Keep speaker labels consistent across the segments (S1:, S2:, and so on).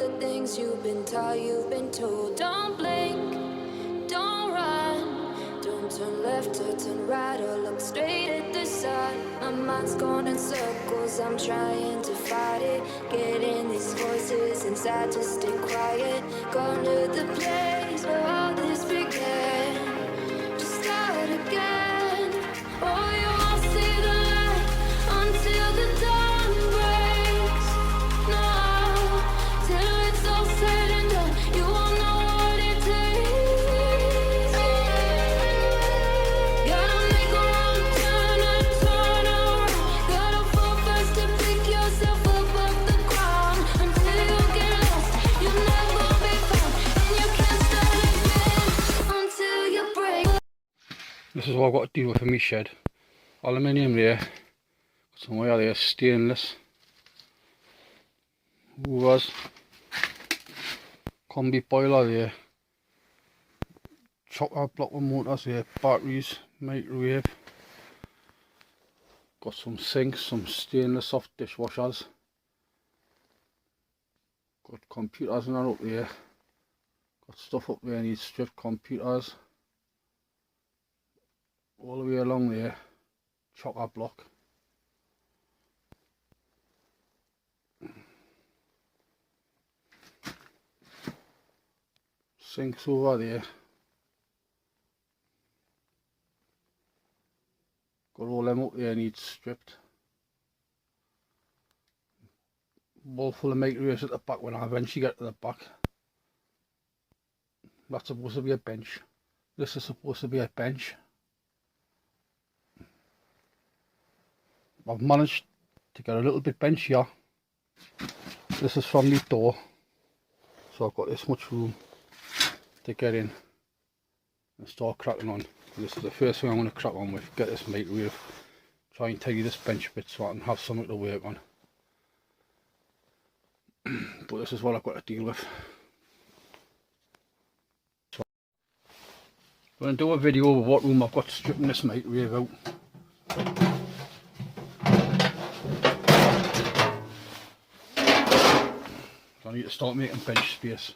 S1: the things you've been taught, you've been told. Don't blink, don't run, don't turn left or turn right or look straight at the sun. My mind's going in circles, I'm trying to fight it. Getting these voices inside to stay quiet. Going to the place where all this began. Just start again. Oh, you won't see the light until the dawn breaks. No, till it's all said and done, you won't know what it takes. Gotta make a wrong turn and turn around. Gotta fall fast to pick yourself up off the ground. Until you get lost, you'll never be found, and you can't start again until you break.
S2: This is what I've got to deal with in my shed. Aluminium there, some wire there, stainless, hoovers, combi boiler there, chocker block with motors there, batteries, microwave, got some sinks, some stainless soft dishwashers, got computers and that up there, got stuff up there needs stripped, computers, all the way along there, chocker block. Sinks over there. Got all them up there needs stripped. Wall full of microwaves at the back when I eventually get to the back. That's supposed to be a bench. This is supposed to be a bench. I've managed to get a little bit bench here. This is from the door, so I've got this much room to get in and start cracking on. And this is the first thing I'm going to crack on with. Get this microwave, try and tidy this bench a bit so I can have something to work on. But this is what I've got to deal with. So I'm going to do a video of what room I've got stripping this microwave out. I need to start making bench space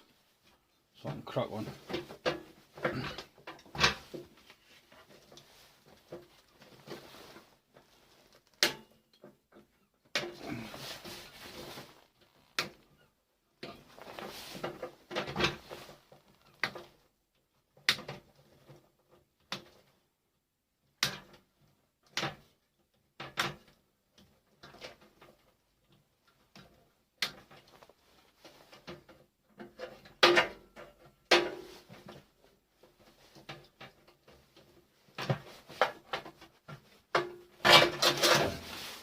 S2: so I can crack on.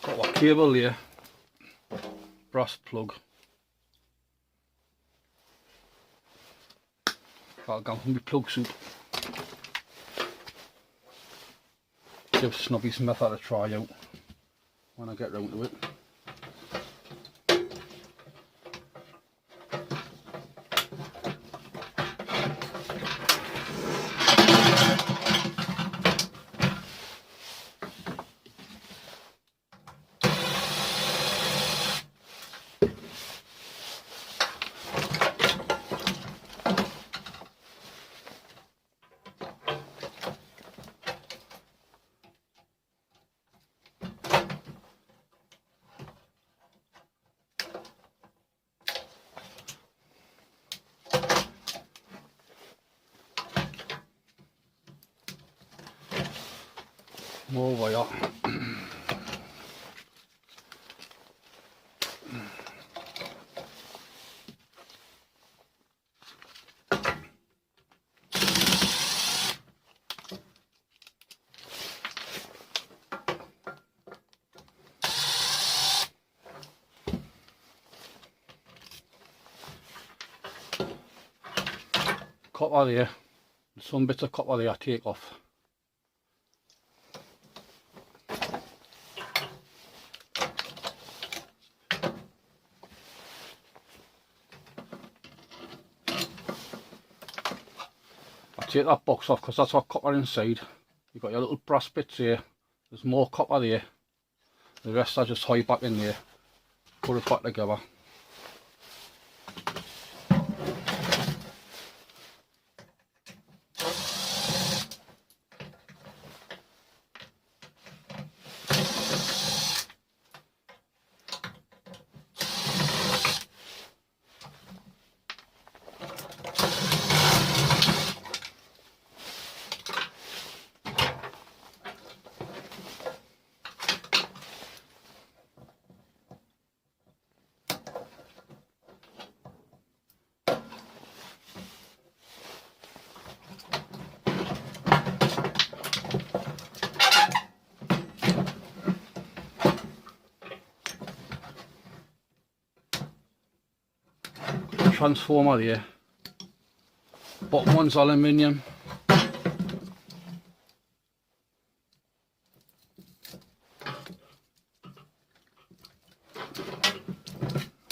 S2: Got a cable there, brass plug. That'll go from my plug suit. Give Snobby Smith a try out when I get round to it. More wire. Copper there. Some bits of copper there I take off. Take that box off because that's got copper inside. You've got your little brass bits here. There's more copper there. The rest I just tie back in there. Put it back together. transformer there. Bottom one's aluminium.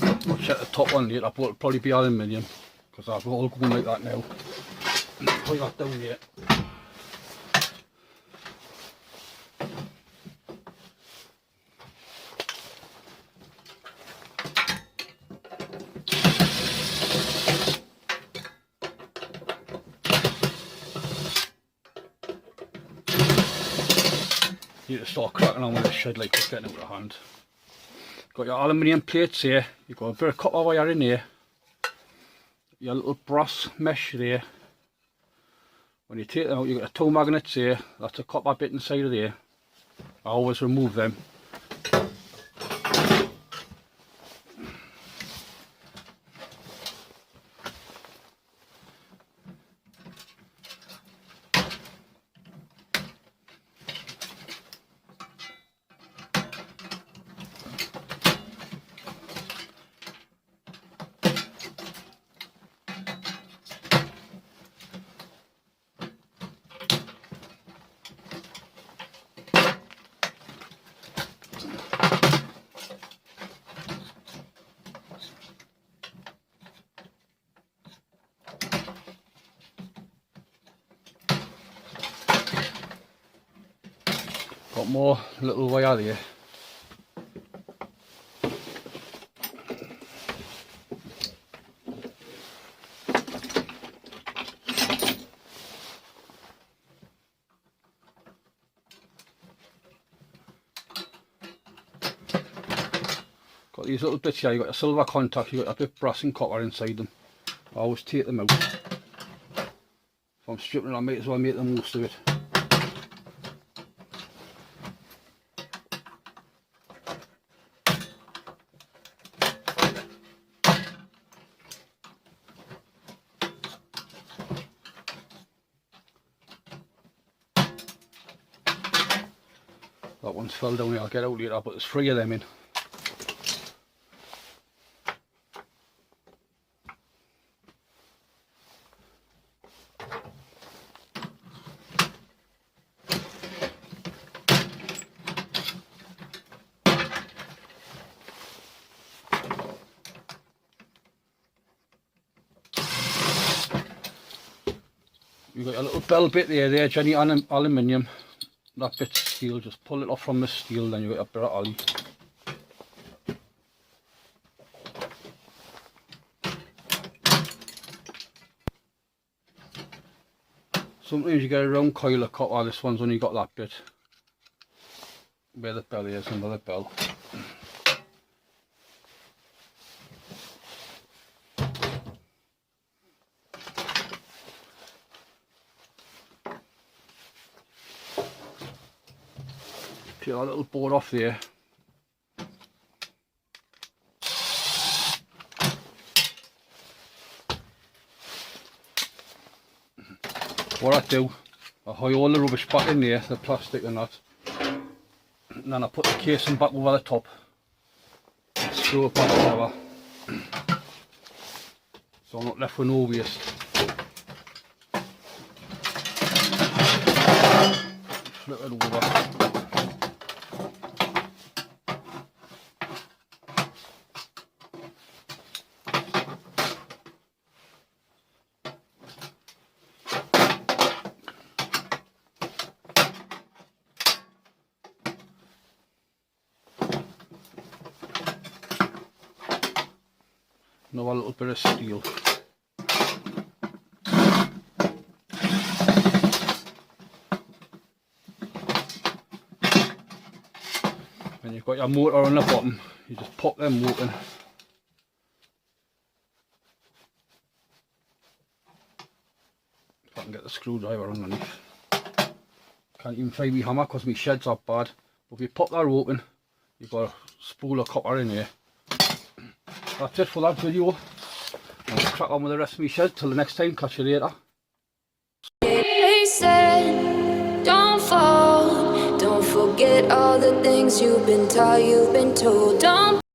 S2: I'll check the top one later, but it'll probably be aluminium because I've all going like that now. Put that down here. You need to start cracking on with this shed like it's getting out of hand. Got your aluminium plates here, you've got a bit of copper wire in here, your little brass mesh there. When you take them out, you've got the two magnets here, that's a copper bit inside of there. I always remove them. Got more little wire there. Got these little bits here, you got a silver contact, you got a bit of brass and copper inside them. I always take them out. If I'm stripping it, I might as well make the most of it. That one's fell down here, I'll get out later, but there's 3 of them in. You've got a little bell bit there, Jenny, aluminium. That bit's steel, just pull it off from the steel, then you get a bit of ollie. Sometimes you get a round coil of copper, this one's only got that bit. Where the bell is, under the bell. Peel that little board off there. What I do, I hide all the rubbish back in there, the plastic and that, and then I put the casing back over the top, screw it back together, so I'm not left with no waste. Flip it over. Now a little bit of steel. When you've got your motor on the bottom, you just pop them open. If I can get the screwdriver underneath. Can't even find my hammer because my shed's up bad. But if you pop that open, you've got a spool of copper in here. That's it for that video. I'll crack on with the rest of my shed till the next time. Catch you later.
S1: They said, don't fall, don't forget all the things you've been taught, you've been told. Don't